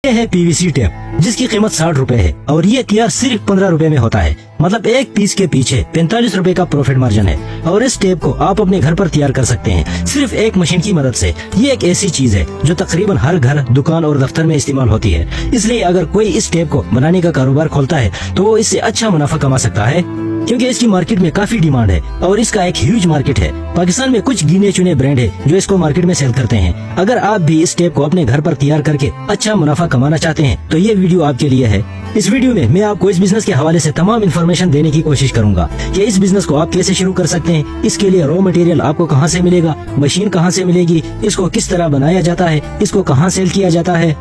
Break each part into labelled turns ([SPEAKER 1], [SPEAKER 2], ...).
[SPEAKER 1] ये है PVC tape जिसकी कीमत 60 रुपए है और ये तैयार सिर्फ 15 रुपए में होता है। मतलब एक पीस के पीछे 45 रुपए का प्रॉफिट मार्जिन है और इस टेप को आप अपने घर पर तैयार कर सकते हैं सिर्फ एक मशीन की मदद से। ये एक ऐसी चीज है जो तकरीबन हर घर, दुकान और दफ्तर में इस्तेमाल होती है। इसलिए अगर कोई इस टेप को बनाने का कारोबार खोलता है तो वो इससे अच्छा मुनाफा कमा सकता है, क्योंकि इसकी मार्केट में काफी डिमांड है और इसका एक ह्यूज मार्केट है। पाकिस्तान में कुछ गिने चुने ब्रांड है जो इसको मार्केट में सेल करते हैं। अगर आप भी इस टेप को अपने घर पर तैयार करके अच्छा मुनाफा कमाना चाहते हैं तो ये वीडियो आपके लिए है। इस वीडियो में मैं आपको इस बिजनेस के हवाले से तमाम इन्फॉर्मेशन देने की कोशिश करूंगा कि इस बिजनेस को आप कैसे शुरू कर सकते हैं, इसके लिए रॉ मटेरियल आपको कहां से मिलेगा, मशीन कहां से मिलेगी, इसको किस तरह बनाया जाता है, इसको कहां सेल किया जाता है।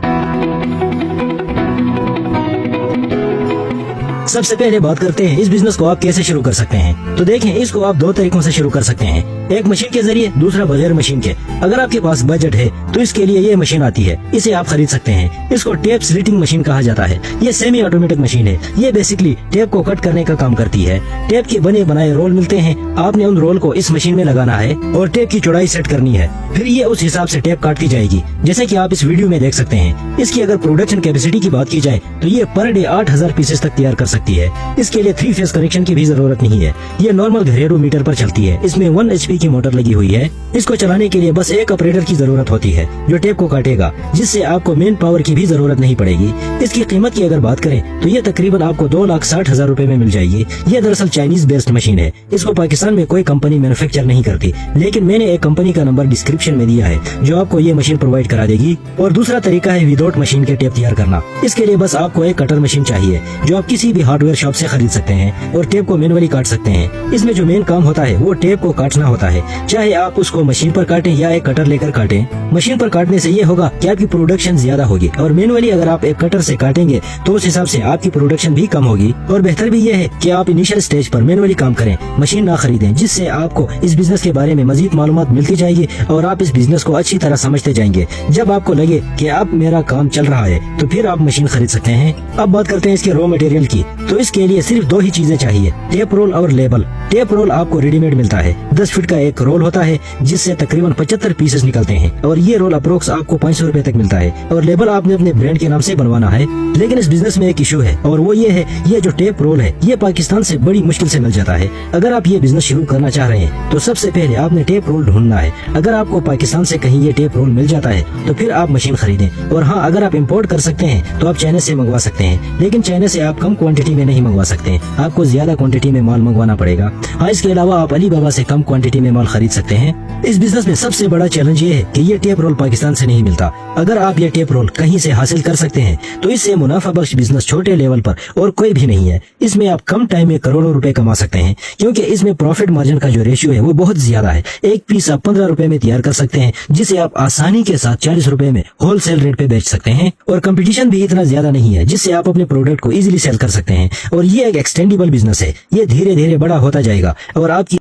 [SPEAKER 1] सबसे पहले बात करते हैं इस बिजनेस को आप कैसे शुरू कर सकते हैं। तो देखें, इसको आप दो तरीकों से शुरू कर सकते हैं, एक मशीन के जरिए, दूसरा बगैर मशीन के। अगर आपके पास बजट है तो इसके लिए ये मशीन आती है, इसे आप खरीद सकते हैं। इसको टेप स्लिटिंग मशीन कहा जाता है। ये सेमी ऑटोमेटिक मशीन है। ये बेसिकली टेप को कट करने का काम करती है। टेप के बने बनाए रोल मिलते हैं, आपने उन रोल को इस मशीन में लगाना है और टेप की चौड़ाई सेट करनी है, फिर ये उस हिसाब से टेप काटती जाएगी, जैसे कि आप इस वीडियो में देख सकते हैं। इसकी अगर प्रोडक्शन कैपेसिटी की बात की जाए तो ये पर डे 8000 पीसेस तक तैयार कर सकती है। इसके लिए 3 फेज कनेक्शन की भी जरूरत नहीं है। ये नॉर्मल घरेलू मीटर पर चलती है। इसमें 1 HP की मोटर लगी हुई है। इसको चलाने के लिए बस एक ऑपरेटर की जरूरत होती है जो टेप को काटेगा, जिससे आपको मेन पावर की भी जरूरत नहीं पड़ेगी। इसकी कीमत की अगर बात करें तो ये तकरीबन आपको 2,60,000 रुपए में मिल जाएगी। ये दरअसल चाइनीज बेस्ड मशीन है। इसको पाकिस्तान में कोई कंपनी मैन्युफैक्चर नहीं करती, लेकिन मैंने एक कंपनी का नंबर डिस्क्रिप्शन में दिया है जो आपको ये मशीन प्रोवाइड करा देगी। और दूसरा तरीका है विदाउट मशीन के टेप तैयार करना। इसके लिए बस आपको एक कटर मशीन चाहिए जो आप किसी भी हार्डवेयर शॉप से खरीद सकते हैं और टेप को मैनुअली काट सकते हैं। इसमें जो मेन काम होता है वो टेप को काटना होता है, चाहे आप उसको मशीन पर काटें या एक कटर लेकर काटें। मशीन पर काटने से ये होगा कि आपकी प्रोडक्शन ज्यादा होगी और मैनुअली अगर आप एक कटर से काटेंगे तो उस हिसाब से आपकी प्रोडक्शन भी कम होगी। और बेहतर भी ये है कि आप इनिशियल स्टेज पर मैनुअली काम करें, मशीन ना खरीदें, जिससे आपको इस बिजनेस के बारे में मजीद मालूमात मिलती जाएगी और आप इस बिजनेस को अच्छी तरह समझते जाएंगे। जब आपको लगे कि अब मेरा काम चल रहा है तो फिर आप मशीन खरीद सकते हैं। अब बात करते हैं इसके रॉ मटेरियल की। तो इसके लिए सिर्फ 2 ही चीजें चाहिए, टेप रोल और लेबल। टेप रोल आपको रेडीमेड मिलता है। 10 फीट का एक रोल होता है जिससे तकरीबन 75 पीसेस निकलते हैं और ये रोल अप्रोक्स आपको 500 रुपए तक मिलता है। और लेबल आपने अपने ब्रांड के नाम से बनवाना है। लेकिन इस बिजनेस में एक इशू है और वो ये है, ये जो टेप रोल है ये पाकिस्तान से बड़ी मुश्किल से मिल जाता है। अगर आप ये बिजनेस शुरू करना चाह रहे हैं तो सबसे पहले आपने टेप रोल ढूंढना है। अगर आपको पाकिस्तान से कहीं ये टेप रोल मिल जाता है तो फिर आप मशीन खरीदें। और हाँ, अगर आप इम्पोर्ट कर सकते हैं तो आप चाइना से मंगवा सकते हैं, लेकिन चाइना से आप कम क्वांटिटी में नहीं मंगवा सकते, आपको ज्यादा क्वांटिटी में माल मंगवाना पड़ेगा। हाँ, इसके अलावा आप अली बाबा से कम क्वांटिटी में माल खरीद सकते हैं। इस बिजनेस में सबसे बड़ा चैलेंज ये है कि ये टेप रोल पाकिस्तान से नहीं मिलता। अगर आप ये टेप रोल कहीं से हासिल कर सकते हैं तो इससे मुनाफा बख्श बिजनेस छोटे लेवल पर और कोई भी नहीं है। इसमें आप कम टाइम में करोड़ों रुपए कमा सकते हैं, क्योंकि इसमें प्रॉफिट मार्जिन का जो रेशियो है वो बहुत ज्यादा है। एक पीस आप 15 रुपए में तैयार कर सकते हैं, जिसे आप आसानी के साथ 40 रुपए में होलसेल रेट पे बेच सकते हैं। और कंपटीशन भी इतना ज्यादा नहीं है, जिससे आप अपने प्रोडक्ट को इजीली सेल कर सकते हैं। और ये एक एक्सटेंडेबल बिजनेस है, ये धीरे धीरे बड़ा होता जाएगा और आपकी